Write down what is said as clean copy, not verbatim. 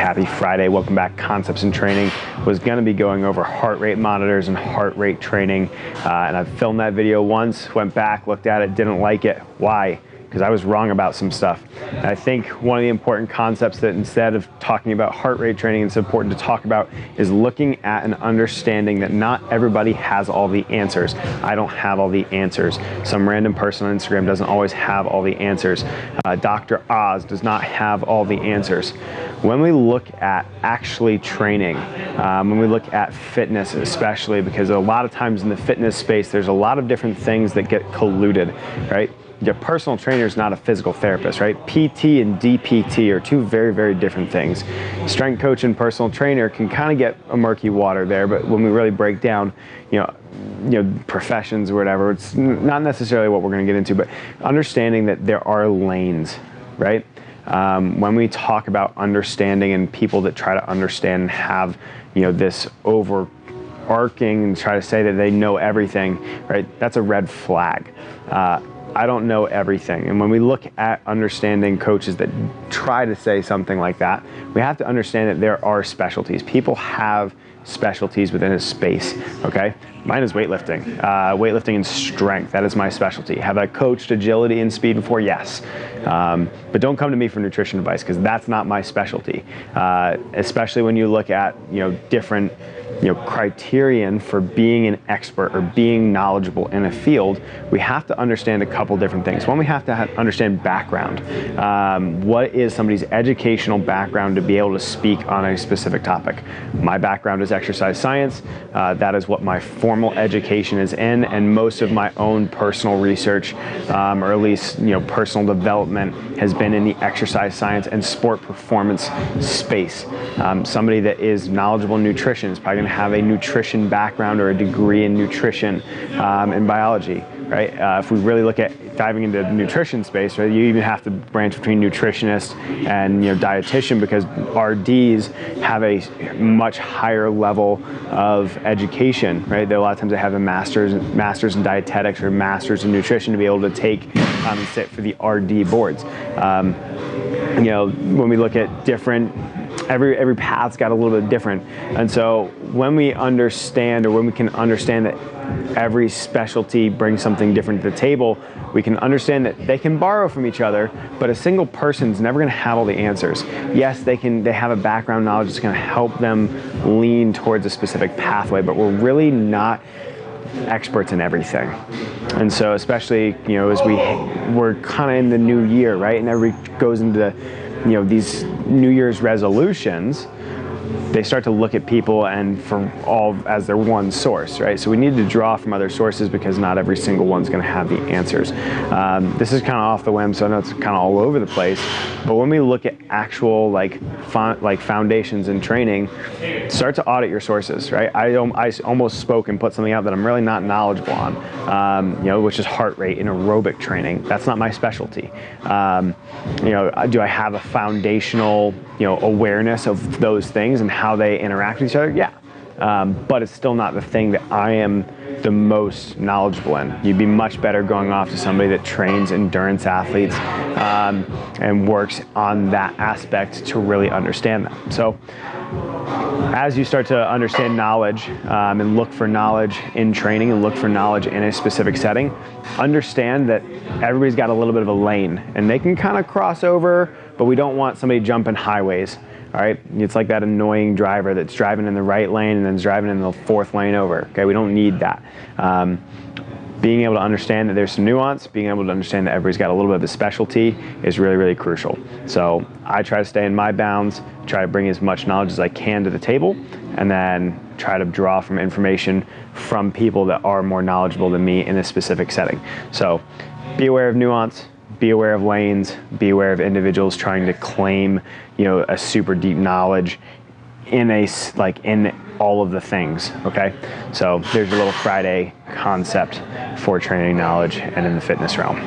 Happy Friday. Welcome back. Concepts in Training. Was going to be going over heart rate monitors and heart rate training. And I've filmed that video once, went back, looked at it, didn't like it. Why? Because I was wrong about some stuff. And I think one of the important concepts that instead of talking about heart rate training, it's important to talk about is looking at and understanding that not everybody has all the answers. I don't have all the answers. Some random person on Instagram doesn't always have all the answers. Dr. Oz does not have all the answers. When we look at actually training, when we look at fitness especially, because a lot of times in the fitness space, there's a lot of different things that get colluded, right? Your personal trainer is not a physical therapist, right? PT and DPT are two very, very different things. Strength coach and personal trainer can kind of get a murky water there, but when we really break down, professions or whatever, it's not necessarily what we're going to get into, but understanding that there are lanes, right? When we talk about understanding and people that try to understand and have, this overarching and try to say that they know everything, right? That's a red flag. I don't know everything. And when we look at understanding coaches that try to say something like that, we have to understand that there are specialties. People have specialties within a space, okay? Mine is weightlifting. Weightlifting and strength, that is my specialty. Have I coached agility and speed before? Yes. But don't come to me for nutrition advice because that's not my specialty. Especially when you look at, different criterion for being an expert or being knowledgeable in a field, we have to understand a couple different things. One, we have to understand background. What is somebody's educational background to be able to speak on a specific topic? My background is exercise science. That is what my formal education is in, and most of my own personal research, or at least personal development, has been in the exercise science and sport performance space. Somebody that is knowledgeable in nutrition is probably going to have a nutrition background or a degree in nutrition and biology, right? If we really look at diving into the nutrition space, right, you even have to branch between nutritionist and dietitian, because RDs have a much higher level of education, right? A lot of times they have a master's in dietetics or master's in nutrition to be able to take and sit for the RD boards. When we look at different, every path's got a little bit different. And so when we understand, or when we can understand that every specialty brings something different to the table, we can understand that they can borrow from each other, but a single person's never going to have all the answers. Yes, they have a background knowledge that's going to help them lean towards a specific pathway, but we're really not experts in everything. And so especially, as we're kind of in the new year, right? And everybody goes into these New Year's resolutions, they start to look at people and from all as their one source, right? So we need to draw from other sources because not every single one's going to have the answers. This is kind of off the whim, so I know it's kind of all over the place. But when we look at actual foundations in training, start to audit your sources, right? I almost spoke and put something out that I'm really not knowledgeable on, which is heart rate in aerobic training. That's not my specialty. Do I have a foundational awareness of those things and how they interact with each other? Yeah. But it's still not the thing that I am the most knowledgeable in. You'd be much better going off to somebody that trains endurance athletes and works on that aspect to really understand them. So as you start to understand knowledge and look for knowledge in training and look for knowledge in a specific setting, understand that everybody's got a little bit of a lane and they can kind of cross over, but we don't want somebody jumping highways. All right, it's like that annoying driver that's driving in the right lane and then driving in the fourth lane over. Okay, we don't need that. Being able to understand that there's some nuance, being able to understand that everybody's got a little bit of a specialty is really, really crucial. So I try to stay in my bounds, try to bring as much knowledge as I can to the table, and then try to draw from information from people that are more knowledgeable than me in a specific setting. So be aware of nuance, be aware of lanes, be aware of individuals trying to claim, a super deep knowledge in all of the things, okay? So there's your little Friday concept for training knowledge and in the fitness realm.